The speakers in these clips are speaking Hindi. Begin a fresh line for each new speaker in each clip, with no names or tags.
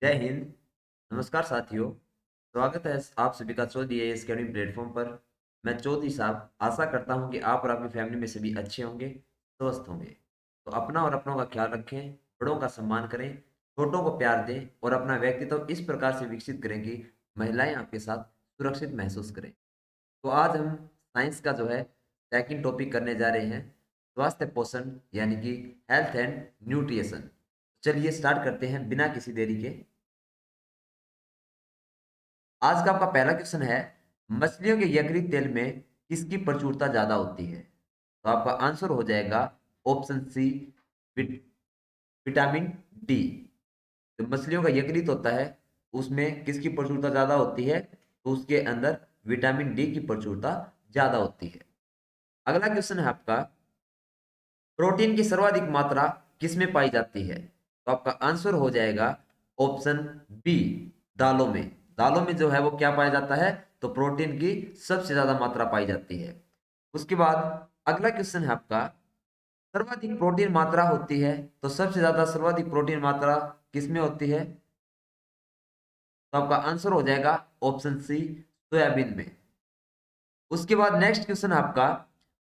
जय हिंद। नमस्कार साथियों। स्वागत है आप सभी का चौधरी एएस अकेडमी प्लेटफॉर्म पर। मैं चौधरी साहब आशा करता हूं कि आप और आपकी फैमिली में सभी अच्छे होंगे, स्वस्थ होंगे। तो अपना और अपनों का ख्याल रखें, बड़ों का सम्मान करें, छोटों को प्यार दें और अपना व्यक्तित्व इस प्रकार से विकसित करें कि महिलाएं आपके साथ सुरक्षित महसूस करें। तो आज हम साइंस का जो है सेकंड टॉपिक करने जा रहे हैं, स्वास्थ्य पोषण यानी कि हेल्थ एंड न्यूट्रिशन। चलिए स्टार्ट करते हैं बिना किसी देरी के। आज का आपका पहला क्वेश्चन है, मछलियों के यकृत तेल में किसकी प्रचुरता ज्यादा होती है? तो आपका आंसर हो जाएगा ऑप्शन सी, विटामिन डी। जो मछलियों का यकृत होता है उसमें किसकी प्रचुरता ज्यादा होती है? तो उसके अंदर विटामिन डी की प्रचुरता ज्यादा होती है। अगला क्वेश्चन है आपका, प्रोटीन की सर्वाधिक मात्रा किसमें पाई जाती है? तो आपका आंसर हो जाएगा ऑप्शन बी, दालों में। दालों में जो है वो क्या पाया जाता है? तो प्रोटीन की सबसे ज्यादा मात्रा पाई जाती है। उसके बाद अगला क्वेश्चन है आपका, सर्वाधिक प्रोटीन मात्रा होती है तो सबसे ज्यादा सर्वाधिक प्रोटीन मात्रा किसमें होती है? तो आपका आंसर हो जाएगा ऑप्शन सी, सोयाबीन में। उसके बाद नेक्स्ट क्वेश्चन आपका,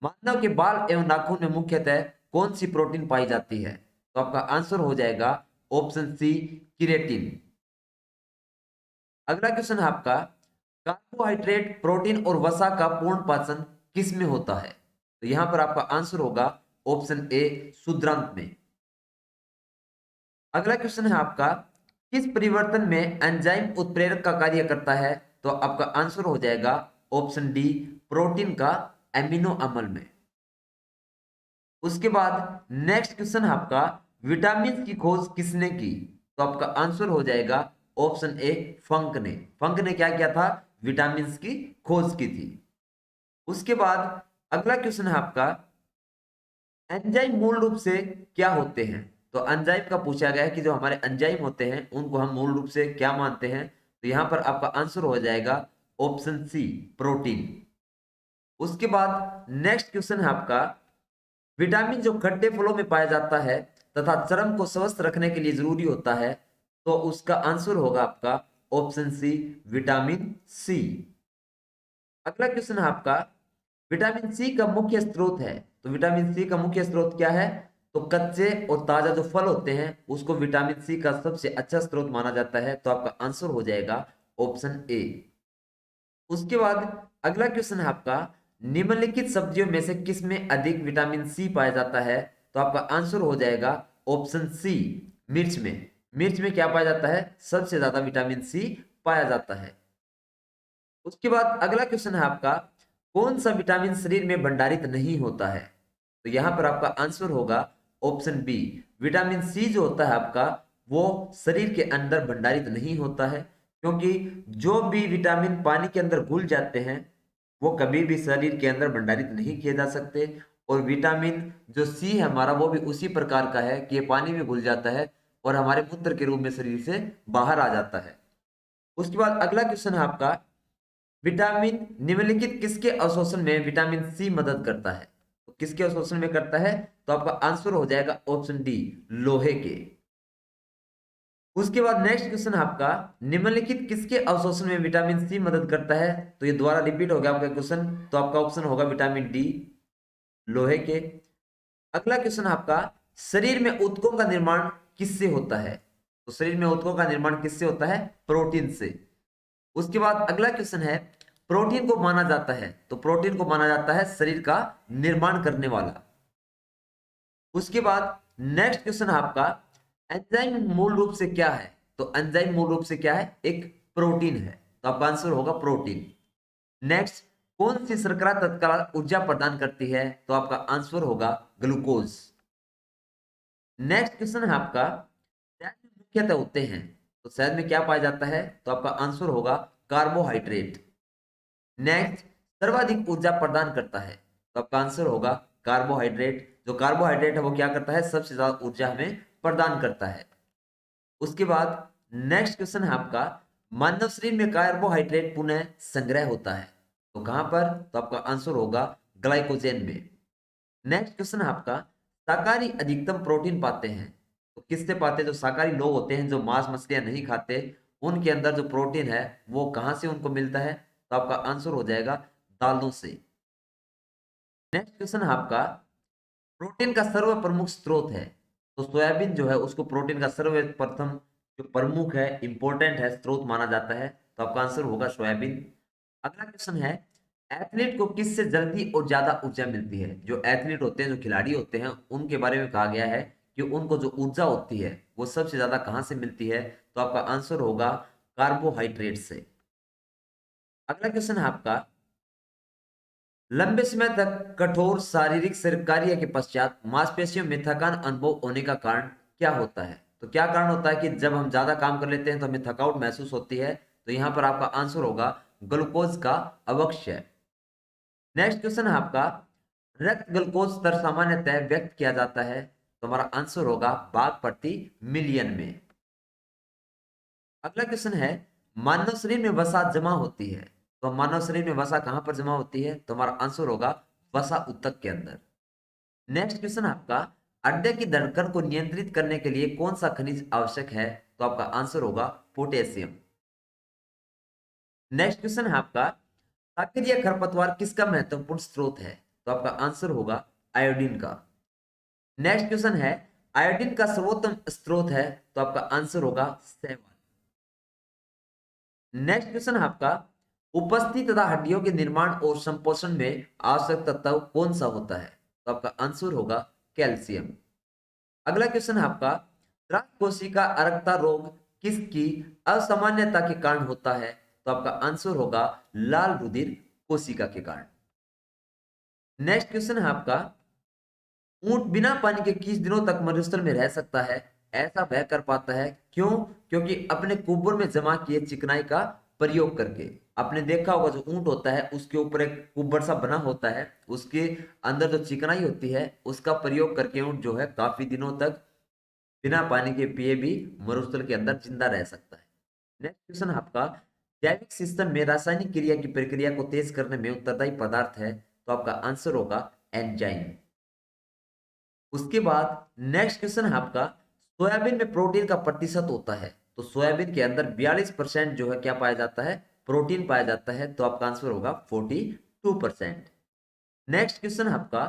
मानव के बाल एवं नाखून में मुख्यतः कौन सी प्रोटीन पाई जाती है? तो आपका आंसर हो जाएगा ऑप्शन सी, किरेटिन। अगला क्वेश्चन है आपका, कार्बोहाइड्रेट, प्रोटीन और वसा का पूर्ण पाचन किस में होता है? तो यहां पर आपका आंसर होगा ऑप्शन ए, शुद्रांत में। अगला क्वेश्चन है आपका, किस परिवर्तन में एंजाइम उत्प्रेरक का कार्य करता है? तो आपका आंसर हो जाएगा ऑप्शन डी, प्रोटीन का एमिनो अम्ल में। उसके बाद नेक्स्ट क्वेश्चन है आपका, विटामिन की खोज किसने की? तो आपका आंसर हो जाएगा ऑप्शन ए, फंक ने। फंक ने क्या किया था? विटामिन की खोज की थी। उसके बाद अगला क्वेश्चन है आपका, एंजाइम मूल रूप से क्या होते हैं? तो एंजाइम का पूछा गया है कि जो हमारे एंजाइम होते हैं उनको हम मूल रूप से क्या मानते हैं? तो यहां पर आपका आंसर हो जाएगा ऑप्शन सी, प्रोटीन। उसके बाद नेक्स्ट क्वेश्चन है आपका, विटामिन जो खट्टे फलों में पाया जाता है तथा चर्म को स्वस्थ रखने के लिए जरूरी होता है, तो उसका आंसर होगा आपका ऑप्शन सी, विटामिन सी। अगला क्वेश्चन है आपका, विटामिन सी का मुख्य स्रोत है। तो विटामिन सी का मुख्य स्रोत क्या है? तो कच्चे और ताजा जो फल होते हैं उसको विटामिन सी का सबसे अच्छा स्रोत माना जाता है। तो आपका आंसर हो जाएगा ऑप्शन ए। उसके बाद अगला क्वेश्चन है आपका, निम्नलिखित सब्जियों में से किस में अधिक विटामिन सी पाया जाता है? तो आपका आंसर हो जाएगा ऑप्शन सी, मिर्च में। मिर्च में क्या पाया जाता है? सबसे ज्यादा विटामिन सी पाया जाता है। उसके बाद अगला क्वेश्चन है आपका, कौन सा विटामिन शरीर में भंडारित नहीं होता है? तो यहां पर आपका आंसर होगा ऑप्शन बी, विटामिन सी जो होता है आपका वो शरीर के अंदर भंडारित नहीं होता है, क्योंकि जो भी विटामिन पानी के अंदर घुल जाते हैं वो कभी भी शरीर के अंदर भंडारित नहीं किए जा सकते। और विटामिन जो सी है हमारा वो भी उसी प्रकार का है कि ये पानी में घुल जाता है और हमारे मूत्र के रूप में शरीर से बाहर आ जाता है। उसके बाद अगला क्वेश्चन है आपका, विटामिन निम्नलिखित किसके अवशोषण में विटामिन सी मदद करता है? तो किसके अवशोषण में करता है? तो आपका आंसर हो जाएगा ऑप्शन डी, लोहे के। उसके बाद नेक्स्ट क्वेश्चन है आपका, निम्नलिखित किसके अवशोषण में विटामिन सी मदद करता है? तो ये दोबारा रिपीट हो गया आपका क्वेश्चन, तो आपका ऑप्शन होगा विटामिन डी, लोहे के। अगला क्वेश्चन है आपका, शरीर में ऊतकों का निर्माण किससे होता है? तो शरीर में ऊतकों का निर्माण किससे होता है? प्रोटीन से। उसके बाद अगला क्वेश्चन है, प्रोटीन को माना जाता है, तो प्रोटीन को माना जाता है शरीर का निर्माण करने वाला। उसके बाद नेक्स्ट क्वेश्चन है आपका, एंजाइम मूल रूप से क्या है? तो एंजाइम मूल रूप से क्या है? एक प्रोटीन है। तो आपका आंसर होगा प्रोटीन। नेक्स्ट, कौन सी शर्करा तत्काल ऊर्जा प्रदान करती है? तो आपका आंसर होगा ग्लूकोज। नेक्स्ट क्वेश्चन है आपका, शहद में मुख्यतः होते हैं, तो शहद में क्या पाया जाता है? तो आपका आंसर होगा कार्बोहाइड्रेट। नेक्स्ट, सर्वाधिक ऊर्जा प्रदान करता है, तो आपका आंसर होगा कार्बोहाइड्रेट। जो कार्बोहाइड्रेट है वो क्या करता है? सबसे ज्यादा ऊर्जा हमें प्रदान करता है। उसके बाद नेक्स्ट क्वेश्चन है आपका, मानव शरीर में कार्बोहाइड्रेट पुनः संग्रह होता है, तो कहां पर? तो आपका आंसर होगा ग्लाइकोजेन में। नेक्स्ट क्वेश्चन है आपका, शाकाहारी अधिकतम प्रोटीन पाते हैं, तो किससे पाते हैं? जो शाकाहारी लोग होते हैं, जो मांस मछलियां नहीं खाते, उनके अंदर जो प्रोटीन है वो कहां से उनको मिलता है? तो आपका आंसर हो जाएगा दालों से। नेक्स्ट क्वेश्चन है आपका, प्रोटीन का सर्व प्रमुख स्रोत है। तो सोयाबीन जो है उसको प्रोटीन का सर्वप्रथम जो प्रमुख है, इंपॉर्टेंट है, स्रोत माना जाता है। तो आपका आंसर होगा सोयाबीन। अगला क्वेश्चन है, एथलीट को किससे जल्दी और ज्यादा ऊर्जा मिलती है? जो एथलीट होते हैं, जो खिलाड़ी होते हैं, उनके बारे में कहा गया है कि उनको जो ऊर्जा होती है वो सबसे ज्यादा कहां से मिलती है? तो आपका आंसर होगा कार्बोहाइड्रेट से। अगला क्वेश्चन है आपका, लंबे समय तक कठोर शारीरिक कार्य के पश्चात मांसपेशियों में थकान अनुभव होने का कारण क्या होता है? तो क्या कारण होता है कि जब हम ज्यादा काम कर लेते हैं तो हमें थकावट महसूस होती है? तो यहां पर आपका आंसर होगा ग्लूकोज का अवक्षय। नेक्स्ट क्वेश्चन है आपका, रक्त ग्लूकोज स्तर सामान्यतः व्यक्त किया जाता है। तो हमारा आंसर होगा भाग प्रति मिलियन में। अगला क्वेश्चन है, मानव शरीर में वसा जमा होती है। तो मानव शरीर में वसा कहां पर जमा होती है? तो हमारा आंसर होगा वसा ऊतक के अंदर। नेक्स्ट क्वेश्चन आपका, हृदय की धड़कन को नियंत्रित करने के लिए कौन सा खनिज आवश्यक है? तो आपका आंसर होगा पोटेशियम। नेक्स्ट क्वेश्चन है आपका, प्राकृतिक खरपतवार किसका महत्वपूर्ण स्रोत है? तो आपका आंसर होगा आयोडीन का। नेक्स्ट क्वेश्चन है, आयोडीन का सर्वोत्तम स्रोत है। तो आपका आंसर होगा शैवाल। नेक्स्ट क्वेश्चन है आपका, उपस्थिति तथा हड्डियों के निर्माण और संपोषण में आवश्यक तत्व कौन सा होता है? तो आपका आंसर होगा कैल्शियम। अगला क्वेश्चन है आपका, त्राक कोशिका अरक्ता रोग किसकी असामान्यता के कारण होता है? तो आपका आंसर होगा लाल रुधिर कोशिका के कारण। नेक्स्ट क्वेश्चन है आपका, ऊंट बिना पानी के किस दिनों तक मरुस्थल में रह सकता है? ऐसा वह कर पाता है, क्यों? क्योंकि अपने कुब्बर में जमा किए चिकनाई का प्रयोग करके। आपने देखा होगा जो ऊंट होता है उसके ऊपर एक कुब्बर सा बना होता है, उसके अंदर जो चिकनाई होती है उसका प्रयोग करके ऊंट जो है काफी दिनों तक बिना पानी के पिए भी मरुस्थल के अंदर जिंदा रह सकता है। नेक्स्ट क्वेश्चन आपका, जैविक सिस्टम में रासायनिक क्रिया की प्रक्रिया को तेज करने में उत्तरदायी पदार्थ है। तो आपका आंसर होगा एंजाइम। उसके बाद नेक्स्ट क्वेश्चन है आपका, सोयाबीन में प्रोटीन का प्रतिशत होता है। तो सोयाबीन के अंदर 42% जो है क्या पाया जाता है? प्रोटीन पाया जाता है। तो आपका आंसर होगा 42%। नेक्स्ट क्वेश्चन है आपका,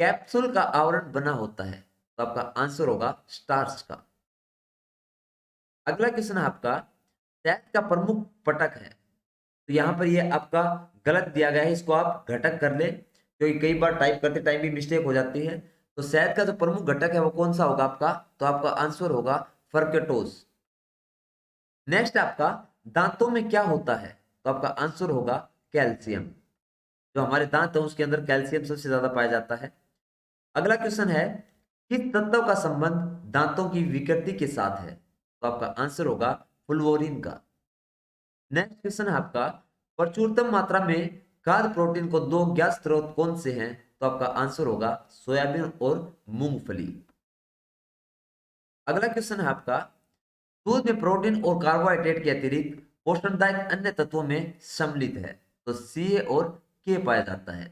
कैप्सूल का आवरण बना होता है। तो आपका आंसर होगा स्टार्च का। अगला क्वेश्चन है आपका, शहद का प्रमुख पटक है। तो यहां पर ये आपका गलत दिया गया है, इसको आप घटक कर ले, क्योंकि कई बार टाइप करते टाइम भी मिस्टेक हो जाती है। तो शहद का जो प्रमुख घटक है वो कौन सा होगा आपका? तो आपका आंसर होगा फर्केटोज। नेक्स्ट आपका, दांतों में क्या होता है? तो आपका आंसर होगा कैल्शियम। जो हमारे दांत है उसके अंदर कैल्शियम सबसे ज्यादा पाया जाता है। अगला क्वेश्चन है, किस तत्व का संबंध दांतों की विकृति के साथ है? तो आपका आंसर होगा फ्लोरीन का। नेक्स्ट क्वेश्चन है आपका, प्रचुरतम मात्रा में खाद्य प्रोटीन को दो ज्ञात स्रोत कौन से हैं? तो आपका आंसर होगा सोयाबीन और मूंगफली। अगला क्वेश्चन है आपका, दूध में प्रोटीन और कार्बोहाइड्रेट के अतिरिक्त पोषणदायक अन्य तत्वों में सम्मिलित है। तो सी और के पाया जाता है।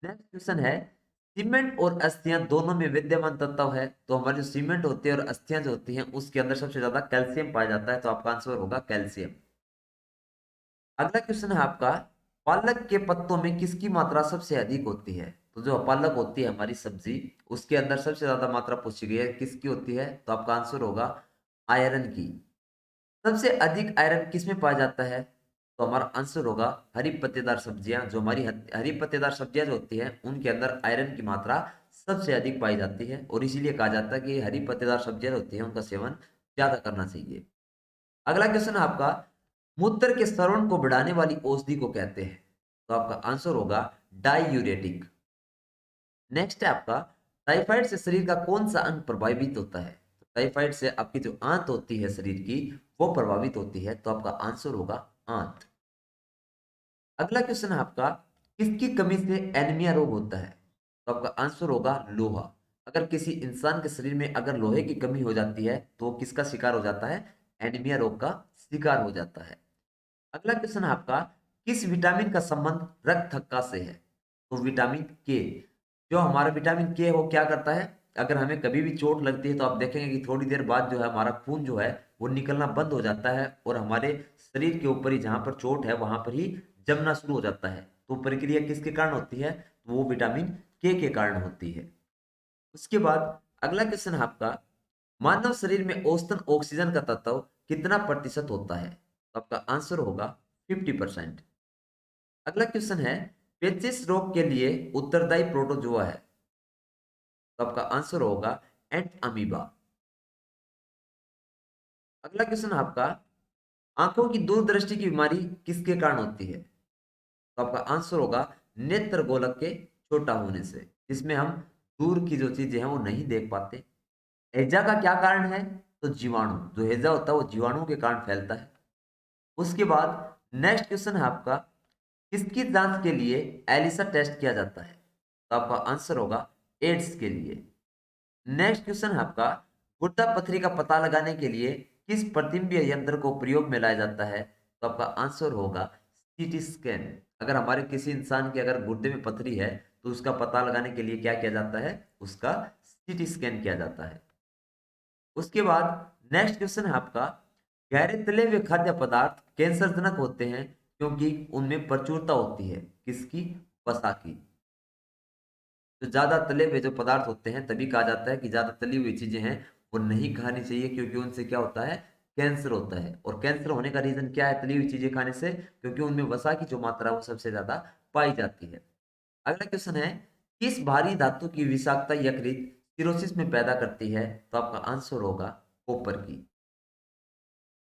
नेक्स्ट क्वेश्चन है, सीमेंट और अस्थियां दोनों में विद्यमान तत्व है। तो हमारी जो सीमेंट होती है और अस्थियां जो होती हैं उसके अंदर सबसे ज्यादा कैल्शियम पाया जाता है। तो आपका आंसर होगा कैल्शियम। अगला क्वेश्चन है आपका, पालक के पत्तों में किसकी मात्रा सबसे अधिक होती है? तो जो पालक होती है हमारी सब्जी, उसके अंदर सबसे ज्यादा मात्रा पूछी गई है, किसकी होती है? तो आपका आंसर होगा आयरन की। सबसे अधिक आयरन किसमें पाया जाता है? तो हमारा आंसर होगा हरी पत्तेदार सब्जियां। जो हमारी हरी पत्तेदार सब्जियां जो होती हैं उनके अंदर आयरन की मात्रा सबसे अधिक पाई जाती है, और इसीलिए कहा जाता है कि हरी पत्तेदार सब्जियां जो होती हैं उनका सेवन ज्यादा करना चाहिए। अगला क्वेश्चन है आपका, मूत्र के स्रवण को बढ़ाने वाली औषधि को कहते हैं। तो आपका आंसर होगा डायूरेटिक। नेक्स्ट है आपका, टाइफाइड से शरीर का कौन सा अंग प्रभावित होता है? तो टाइफाइड से आपकी जो आंत होती है शरीर की वो प्रभावित होती है। तो आपका आंसर होगा आंत। अगला क्वेश्चन है आपका, किसकी कमी से एनीमिया रोग होता है? तो आपका आंसर होगा लोहा। अगर किसी इंसान के शरीर में अगर लोहे की कमी हो जाती है तो वो किसका शिकार हो जाता है? एनीमिया रोग का शिकार हो जाता है। अगला क्वेश्चन है आपका, किस विटामिन का संबंध रक्त थक्का से है? तो विटामिन के। जो हमारा विटामिन के है वो क्या करता है? अगर हमें कभी भी चोट लगती है तो आप देखेंगे कि थोड़ी देर बाद जो है हमारा खून जो है वो निकलना बंद हो जाता है और हमारे शरीर के ऊपर ही जहां पर चोट है वहां पर ही जमना शुरू हो जाता है। तो प्रक्रिया किसके कारण होती है? तो वो विटामिन के कारण होती है। उसके बाद अगला क्वेश्चन है आपका, मानव शरीर में औसतन ऑक्सीजन का तत्व कितना प्रतिशत होता है? तो आपका आंसर होगा 50%। अगला क्वेश्चन है, पेचिश रोग के लिए उत्तरदायी प्रोटोजोआ है? तो आपका आंसर होगा एंट अमीबा। अगला क्वेश्चन आपका, आंखों की दूरदृष्टि की बीमारी किसके कारण होती है? तो आपका आंसर होगा नेत्र गोलक के छोटा होने से, जिसमें हम दूर की जो चीजें हैं वो नहीं देख पाते। हैजा का क्या कारण है? तो जीवाणु, जो हैजा होता है वो जीवाणुओं के कारण फैलता है। उसके बाद नेक्स्ट क्वेश्चन है आपका, किसकी जांच के लिए एलिसा टेस्ट किया जाता है? तो आपका आंसर होगा एड्स के लिए। नेक्स्ट क्वेश्चन है आपका, गुर्दा पथरी का पता लगाने के लिए किस प्रतिबिंब यंत्र को प्रयोग में लाया जाता है? तो आपका आंसर होगा सीटी स्कैन। अगर हमारे किसी इंसान के अगर गुर्दे में पथरी है तो उसका पता लगाने के लिए क्या किया जाता है? उसका सीटी स्कैन किया जाता है। उसके बाद नेक्स्ट क्वेश्चन है आपका, गहरे तले हुए खाद्य पदार्थ कैंसरजनक होते हैं क्योंकि उनमें प्रचुरता होती है किसकी? वसा की। तो ज्यादा तले हुए जो पदार्थ होते हैं तभी कहा जाता है कि ज्यादा तली हुई चीजें हैं वो नहीं खानी चाहिए, क्योंकि उनसे क्या होता है? कैंसर होता है। और कैंसर होने का रीजन क्या है तली हुई चीजें खाने से? क्योंकि उनमें वसा की जो मात्रा है वो सबसे ज्यादा पाई जाती है। अगला क्वेश्चन है, किस भारी धातु की विषाक्तता यकृत सिरोसिस में पैदा करती है? तो आपका आंसर होगा कॉपर की।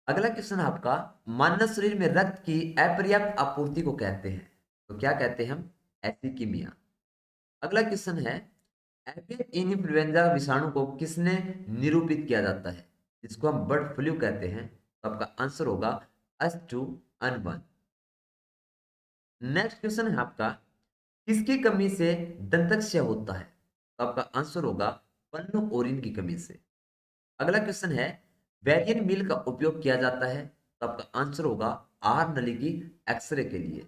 अगला क्वेश्चन है आपका, मानव शरीर में रक्त की अपर्याप्त आपूर्ति को कहते हैं? तो क्या कहते हैं हम? एसिकीमिया। अगला क्वेश्चन है, एवियन इन्फ्लुएंजा विषाणु को किसने निरूपित किया जाता है, जिसको हम बर्ड फ्लू कहते हैं? तो आपका आंसर होगा H2N1। नेक्स्ट क्वेश्चन है आपका, किसकी कमी से दंतक्षय होता है? तो आपका आंसर होगा पन्नु ओरिन की कमी से। अगला क्वेश्चन है, वेरियन मील का उपयोग किया जाता है? तो आपका आंसर होगा आहार नली की एक्सरे के लिए।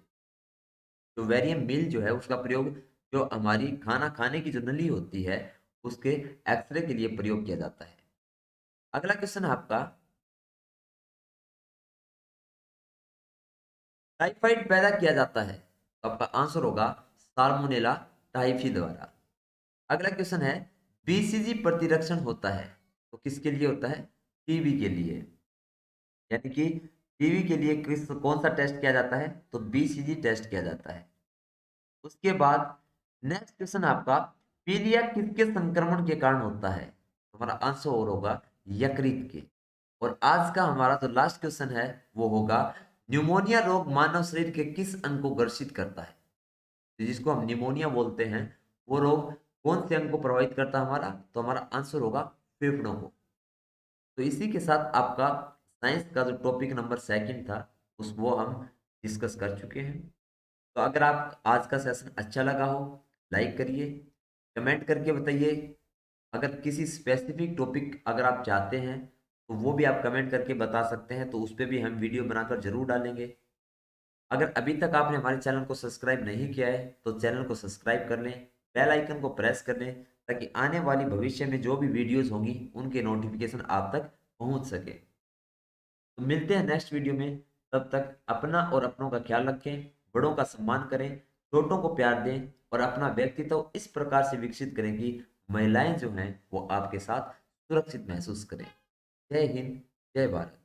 तो वेरियम मील जो है उसका प्रयोग जो हमारी खाना खाने की जो नली होती है उसके एक्सरे के लिए प्रयोग किया जाता है। अगला क्वेश्चन है आपका, टाइफाइड पैदा किया जाता है? तो आपका आंसर होगा साल्मोनेला टाइफी द्वारा। अगला क्वेश्चन है, बीसीजी प्रतिरक्षण होता है तो किसके लिए होता है? टीबी के लिए। यानी कि टीबी के लिए किस कौन सा टेस्ट किया जाता है? तो बीसीजी टेस्ट किया जाता है। उसके बाद नेक्स्ट क्वेश्चन आपका, पीलिया किसके संक्रमण के कारण होता है? हमारा आंसर और होगा यकृत के। और आज का हमारा जो लास्ट क्वेश्चन है वो होगा, न्यूमोनिया रोग मानव शरीर के किस अंग को ग्रसित करता है? तो जिसको हम निमोनिया बोलते हैं वो रोग कौन से अंग को प्रभावित करता है हमारा? तो हमारा आंसर होगा फेफड़ों को। तो इसी के साथ आपका साइंस का जो टॉपिक नंबर सेकंड था उस वो हम डिस्कस कर चुके हैं। तो अगर आप आज का सेशन अच्छा लगा हो, लाइक करिए, कमेंट करके बताइए। अगर किसी स्पेसिफिक टॉपिक अगर आप चाहते हैं तो वो भी आप कमेंट करके बता सकते हैं, तो उस पर भी हम वीडियो बनाकर जरूर डालेंगे। अगर अभी तक आपने हमारे चैनल को सब्सक्राइब नहीं किया है तो चैनल को सब्सक्राइब कर लें, बेल आइकन को प्रेस कर लें, ताकि आने वाली भविष्य में जो भी वीडियोस होंगी उनके नोटिफिकेशन आप तक पहुंच सके। तो मिलते हैं नेक्स्ट वीडियो में। तब तक अपना और अपनों का ख्याल रखें, बड़ों का सम्मान करें, छोटों को प्यार दें और अपना व्यक्तित्व इस प्रकार से विकसित करें कि महिलाएं जो हैं वो आपके साथ सुरक्षित महसूस करें। जय हिंद, जय भारत।